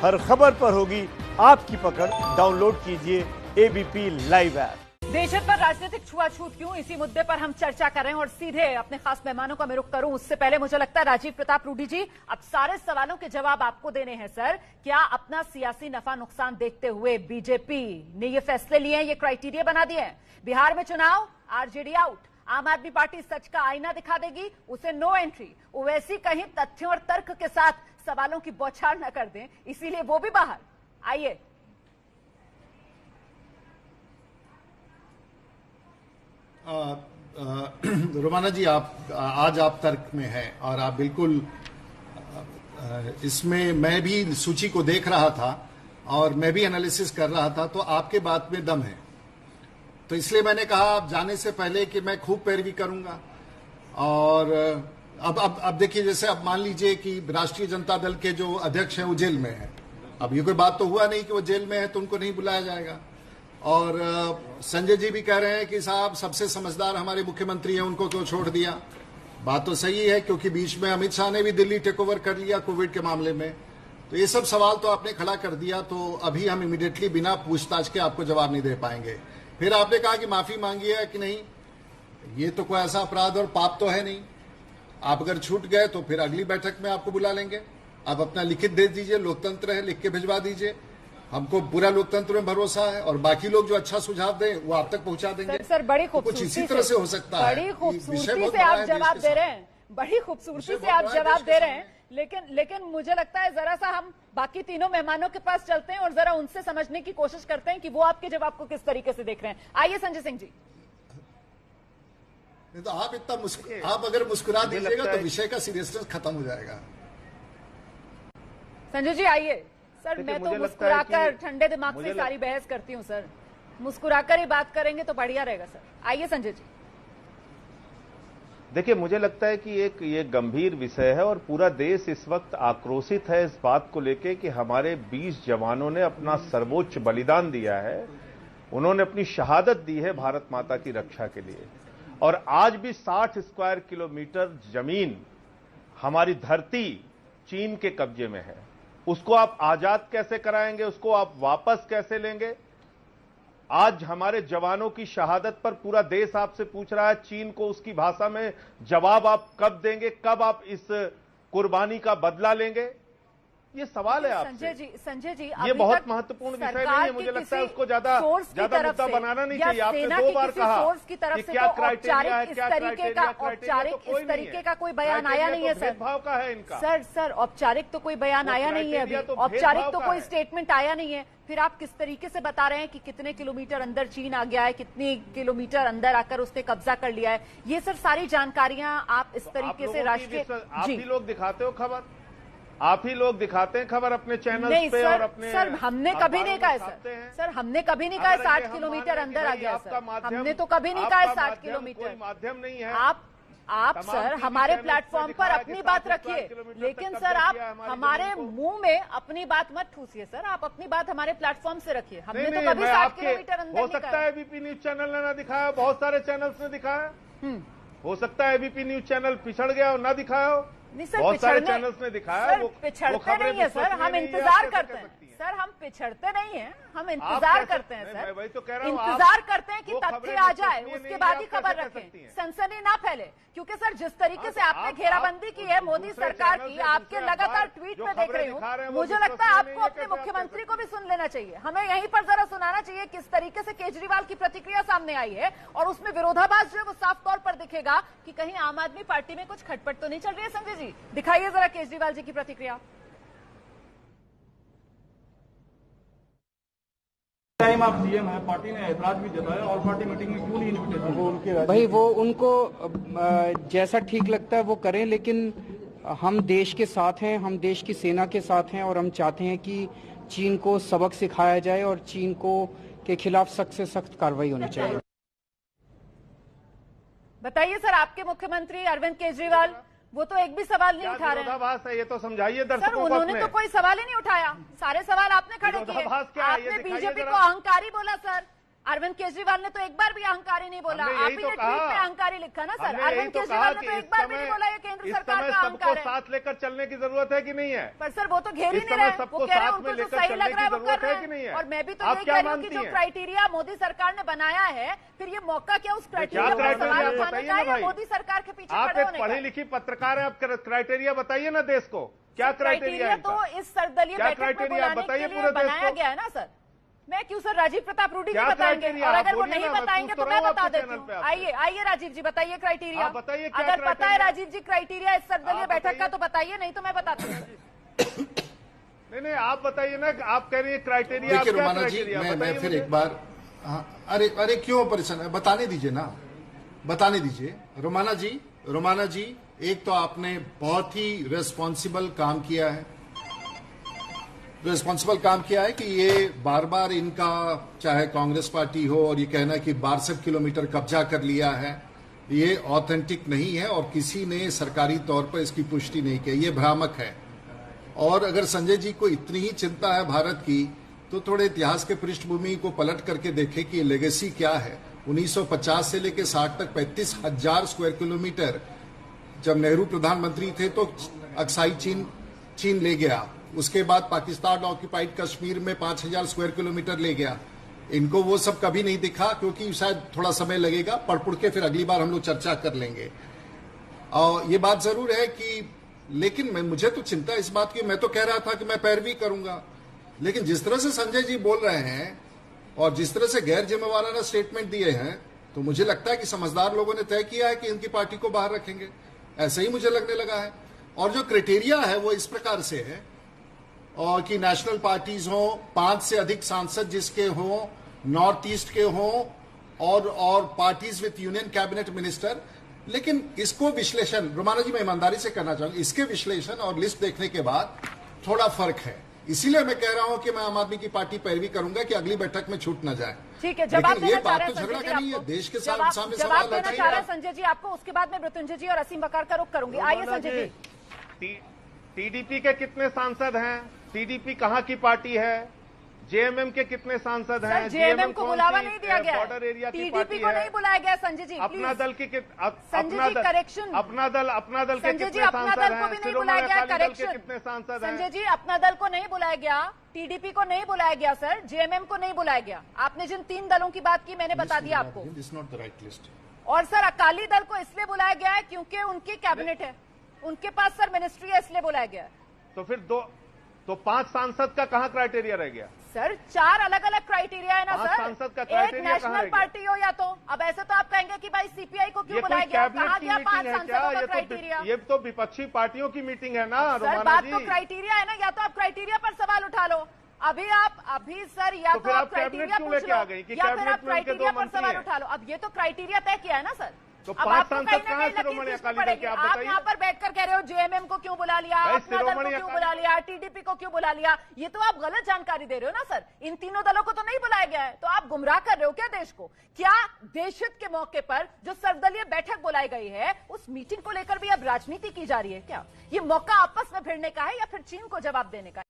हर खबर पर होगी आपकी पकड़। डाउनलोड कीजिए एबीपी लाइव ऐप। देश भर राजनीतिक छुआछूत क्यों, इसी मुद्दे पर हम चर्चा कर रहे हैं और सीधे अपने खास मेहमानों का मैं रुख करूं उससे पहले मुझे लगता है राजीव प्रताप रूडी जी, अब सारे सवालों के जवाब आपको देने हैं सर। क्या अपना सियासी नफा नुकसान देखते हुए बीजेपी ने ये फैसले लिए हैं, ये क्राइटेरिया बना दिए हैं? बिहार में चुनाव, आरजेडी आउट, आम आदमी पार्टी सच का आईना दिखा देगी, उसे नो एंट्री। ओवैसी कहीं तथ्यों और तर्क के साथ सवालों की बौछार न कर दें, इसीलिए वो भी बाहर। आइए रोमाना जी, आज आप तर्क में हैं और आप बिल्कुल इसमें मैं भी सूची को देख रहा था और मैं भी एनालिसिस कर रहा था, तो आपके बात में दम है। तो इसलिए मैंने कहा आप जाने से पहले कि मैं खूब पैरवी करूंगा। और अब देखिए, जैसे अब मान लीजिए कि राष्ट्रीय जनता दल के जो अध्यक्ष हैं वो जेल में हैं। अब ये कोई बात तो हुआ नहीं कि वो जेल में है तो उनको नहीं बुलाया जाएगा। और संजय जी भी कह रहे हैं कि साहब सबसे समझदार हमारे मुख्यमंत्री हैं, उनको क्यों छोड़ दिया। बात तो सही है, क्योंकि बीच में अमित शाह ने भी दिल्ली टेक ओवर कर लिया कोविड के मामले में। तो ये सब सवाल तो आपने खड़ा कर दिया, तो अभी हम इमीडिएटली बिना पूछताछ के आपको जवाब नहीं दे पाएंगे। फिर आपने कहा कि माफी मांगी है कि नहीं, ये तो कोई ऐसा अपराध और पाप तो है नहीं। आप अगर छूट गए तो फिर अगली बैठक में आपको बुला लेंगे। आप अपना लिखित दे दीजिए, लोकतंत्र है, लिख के भिजवा दीजिए। हमको पूरा लोकतंत्र में भरोसा है और बाकी लोग जो अच्छा सुझाव दें वो आप तक पहुंचा देंगे। सर बड़ी खूबसूरती कुछ इसी तरह से हो सकता है। बड़ी खूबसूरती से आप जवाब दे रहे हैं, बड़ी खूबसूरती से आप जवाब दे रहे हैं। लेकिन मुझे लगता है जरा सा हम बाकी तीनों मेहमानों के पास चलते हैं और जरा उनसे समझने की कोशिश करते हैं कि वो आपके जवाब को किस तरीके से देख रहे हैं। आइए संजय सिंह जी। नहीं तो आप अगर मुस्कुरा दीजिएगा तो विषय का सीरियसनेस खत्म हो जाएगा। संजय जी आइए। सर मैं तो मुस्कुराकर ठंडे दिमाग से सारी बहस करती हूँ सर, मुस्कुराकर ही बात करेंगे तो बढ़िया रहेगा सर। आइए संजय जी। देखिए, मुझे लगता है कि ये गंभीर विषय है और पूरा देश इस वक्त आक्रोशित है इस बात को लेके कि हमारे 20 जवानों ने अपना सर्वोच्च बलिदान दिया है, उन्होंने अपनी शहादत दी है भारत माता की रक्षा के लिए। और आज भी 60 स्क्वायर किलोमीटर जमीन हमारी धरती चीन के कब्जे में है। उसको आप आजाद कैसे कराएंगे, उसको आप वापस कैसे लेंगे? आज हमारे जवानों की शहादत पर पूरा देश आपसे पूछ रहा है, चीन को उसकी भाषा में जवाब आप कब देंगे, कब आप इस कुर्बानी का बदला लेंगे? ये सवाल है आपसे। संजय जी ये बहुत महत्वपूर्ण विषय नहीं है, मुझे लगता है उसको ज्यादा मुद्दा बनाना नहीं चाहिए। आपने 2 बार कहा कि क्या क्राइटेरिया है, क्या क्राइटेरिया, औपचारिक इस तरीके का कोई बयान आया नहीं है सर। भेदभाव का है इनका। सर औपचारिक तो कोई बयान आया नहीं है, अभी औपचारिक तो कोई स्टेटमेंट आया नहीं है। फिर आप किस तरीके से बता रहे हैं कि कितने किलोमीटर अंदर चीन आ गया है, कितने किलोमीटर अंदर आकर उसने कब्जा कर लिया है? ये सर सारी जानकारियां आप इस तरीके से राष्ट्रीय आप ही लोग दिखाते हो खबर, आप ही लोग दिखाते हैं खबर अपने चैनल पे और अपने। सर हमने कभी नहीं कहा सर हमने कभी नहीं कहा 60 किलोमीटर अंदर आ गया सर, हमने तो कभी नहीं कहा 60 किलोमीटर। माध्यम नहीं है। आप सर हमारे प्लेटफॉर्म पर अपनी बात रखिए, लेकिन सर आप हमारे मुंह में अपनी बात मत ठूसिए सर। आप अपनी बात हमारे प्लेटफॉर्म से रखिए। हमने तो कभी 60 किलोमीटर अंदर हो सकता है एबीपी न्यूज चैनल ने ना दिखाया, बहुत सारे चैनल्स ने दिखाया। हो सकता है एबीपी न्यूज चैनल पिछड़ गया और ना दिखाया हो, बहुत सारे चैनल्स ने दिखाया। वो पिछड़ते नहीं है सर, हम इंतजार करते हैं सर, हम पिछड़ते नहीं हैं, हम इंतजार करते हैं सर। वही तो कह रहा हूं, इंतजार करते हैं कि तथ्य आ जाए, उसके बाद ही खबर रखें, सनसनी ना फैले। क्योंकि सर जिस तरीके से आपने घेराबंदी की है मोदी सरकार की, आपके लगातार ट्वीट में देख रही हूँ, मुझे लगता है आपको अपने मुख्यमंत्री को भी सुन लेना चाहिए। हमें यहीं पर जरा सुनाना चाहिए किस तरीके से केजरीवाल की प्रतिक्रिया सामने आई है और उसमें विरोधाभास जो है वो साफ तौर पर दिखेगा कि कहीं आम आदमी पार्टी में कुछ खटपट तो नहीं चल रही है। संजय जी दिखाइए जरा केजरीवाल जी की प्रतिक्रिया। टाइम आप सीएम है, पार्टी ने ऐतराज भी जताया और पार्टी मीटिंग में क्यों नहीं इन्विटेशन? भाई वो उनको जैसा ठीक लगता है वो करें, लेकिन हम देश के साथ हैं, हम देश की सेना के साथ हैं और हम चाहते हैं कि चीन को सबक सिखाया जाए और चीन को के खिलाफ सख्त से सख्त कार्रवाई होनी चाहिए। बताइए सर, आपके मुख्यमंत्री अरविंद केजरीवाल वो तो एक भी सवाल नहीं उठा रहे हैं। ये तो समझाइए दर्शकों को। सर उन्होंने तो कोई सवाल ही नहीं उठाया, सारे सवाल आपने खड़े किए। आपने बीजेपी को अहंकारी बोला सर, अरविंद केजरीवाल ने तो एक बार भी अहंकारी नहीं बोला। हमने आप यही ही तो ने कहा। ट्वीट में अहंकारी लिखा ना सर। हमने यही अरविंद तो केजरीवाल कहा ने कि तो एक बार भी नहीं बोला ये केंद्र सरकार का सबको अहंकार है। साथ लेकर चलने की जरूरत है कि नहीं है? पर सर वो तो घेर ही इस नहीं समय रहे, सबको वो कह रहे हैं साथ उनको में जो लेकर सही चलने लग रहा है की वो कर जरूरत रहे है कि नहीं हैं। है? और मैं भी तो आप यही क्या कह रही हूँ कि मानती जो हैं? क्राइटेरिया मोदी सरकार ने बनाया है, फिर ये मौका क्या उस क्राइटेरिया क्या पर क्राइटेरिया सवाल है? उठाने बताइए का ना है या भाई। मोदी सरकार के पीछे आप खड़े एक होने का? पढ़ी लिखी पत्रकार है, आप क्राइटेरिया बताइए ना देश को, क्या क्राइटेरिया है तो इनका? इस सर्वदलीय क्या बैठक में क्राइटेरिया बुलाने बताइए के लिए पूरे देश बनाया को। गया है ना सर। मैं क्यों सर, राजीव प्रताप रूडी जी क्या बताएंगे, क्राइटेरिया? और आप अगर वो बोलिए नहीं ना, मैं बताएंगे पूछ तो तो मैं रहा हूं बता आपके देती चैनल हूँ। पे आपसे। आइए आइए राजीव जी बताइए क्राइटेरिया। आप बताइए क्या अगर पता है क्राइटेरिया? राजीव जी क्राइटेरिया इस सर्वदलीय आप बैठक का बताइए। तो बताइए, नहीं तो मैं बताती हूँ। नहीं, आप बताइए ना, आप कह रही है क्राइटेरिया। देखिए रोमाना जी, मैं फिर एक बार, हाँ, अरे क्यों परेशान, बताने दीजिए ना, बताने दीजिए। रोमाना जी, एक तो आपने बहुत ही रिस्पॉन्सिबल काम किया है, कि ये बार बार इनका, चाहे कांग्रेस पार्टी हो, और ये कहना कि 62 किलोमीटर कब्जा कर लिया है, ये ऑथेंटिक नहीं है और किसी ने सरकारी तौर पर इसकी पुष्टि नहीं की, ये भ्रामक है। और अगर संजय जी को इतनी ही चिंता है भारत की, तो थोड़े इतिहास के पृष्ठभूमि को पलट करके देखें कि ये लेगेसी क्या है। 1950 से लेकर 60 तक 35,000 स्क्वायर किलोमीटर, जब नेहरू प्रधानमंत्री थे तो अक्साई चीन ले गया, उसके बाद पाकिस्तान ऑक्यूपाइड कश्मीर में 5,000 स्क्वायर किलोमीटर ले गया। इनको वो सब कभी नहीं दिखा, क्योंकि शायद थोड़ा समय लगेगा, पढ़ के फिर अगली बार हम लोग चर्चा कर लेंगे। और ये बात जरूर है कि, लेकिन मुझे तो चिंता इस बात की, मैं तो कह रहा था कि मैं पैरवी करूंगा, लेकिन जिस तरह से संजय जी बोल रहे हैं और जिस तरह से गैर जिम्मेवाराना स्टेटमेंट दिए हैं, तो मुझे लगता है कि समझदार लोगों ने तय किया है कि इनकी पार्टी को बाहर रखेंगे, ऐसे ही मुझे लगने लगा है। और जो क्राइटेरिया है वो इस प्रकार से है, और कि नेशनल पार्टीज हो, 5 से अधिक सांसद जिसके हो, नॉर्थ ईस्ट के हो, और parties with union cabinet minister. लेकिन इसको विश्लेषण, रोमाना जी मैं ईमानदारी से करना चाहूंगा, इसके विश्लेषण और लिस्ट देखने के बाद थोड़ा फर्क है। इसीलिए मैं कह रहा हूं कि मैं आम आदमी की पार्टी पैरवी करूंगा कि अगली बैठक में छूट न जाए। ठीक है, जवाब लेकिन ये देना चाह बात रहे तो हैं झगड़ा संजय का जी नहीं है, आपको। देश के जवाब सामने देना सवाल चाह रहे हैं है। संजय जी आपको, उसके बाद में मृत्युंजय जी और असीम बकार का रुख करूंगी। आइए संजय जी। टीडीपी के कितने सांसद हैं? टीडीपी कहां की पार्टी है? जेएमएम के कितने सांसद हैं? जेएमएम को बुलावा नहीं दिया गया, बॉर्डर एरिया की टीडीपी पार्टी को है। नहीं बुलाया गया। संजय जी अपना दल की संजय जी करेक्शन, अपना दल के संजय जी कितने अपना सांसद दल को हैं? भी नहीं शिरोमणि बुलाया गया। अकाली दल के करेक्शन, कितने सांसद हैं? संजय जी अपना दल को नहीं बुलाया गया, टीडीपी को नहीं बुलाया गया सर, जेएमएम को नहीं बुलाया गया। आपने जिन 3 दलों की बात की मैंने बता दिया आपको। और सर अकाली दल को इसलिए बुलाया गया है क्योंकि उनकी कैबिनेट है, उनके पास सर मिनिस्ट्री है, इसलिए बुलाया गया है। तो फिर 5 सांसद का कहां क्राइटेरिया रह गया? सर 4 अलग अलग क्राइटेरिया है ना 5 सर। सांसद का एक क्राइटेरिया कहां नेशनल रह गया? पार्टी हो या तो, अब ऐसे तो आप कहेंगे कि भाई सीपीआई को क्यों ये बुलाया कोई गया, कैबिनेट कहा की गया 5 मीटिंग है क्या? सांसदों का क्राइटेरिया। ये तो विपक्षी पार्टियों की मीटिंग है ना सर रोमाना बात जी। तो क्राइटेरिया है ना, या तो आप क्राइटेरिया पर सवाल उठा लो। अभी सर या तो फिर तो आप आप क्राइटेरिया कैबिनेट क्यों पूछ लेके लो, आ गई कि या फिर कैबिनेट आप में उनके 2 क्राइटेरिया पर मंत्री सवाल हैं? उठा लो। अब ये तो क्राइटेरिया तय किया है ना सर। तो अब 5 आपको सांसद कहीं ना कहां कहीं है लकीर शिरोमणि खींचनी अकाली दल पड़ेगी। के? आप आप बताइए। यहाँ पर बैठकर कह रहे हो जेएमएम को क्यों बुला लिया, भाई, अपना दल को शिरोमणि क्यों अकाली बुला लिया, टीडीपी को क्यों बुला लिया, ये तो आप गलत जानकारी दे रहे हो ना सर। इन तीनों दलों को तो नहीं बुलाया गया है, तो आप गुमराह कर रहे हो क्या देश को? क्या देशहित के मौके पर जो सर्वदलीय बैठक बुलाई गई है, उस मीटिंग को लेकर भी अब राजनीति की जा रही है क्या? ये मौका आपस में भिड़ने का है या फिर चीन को जवाब देने का?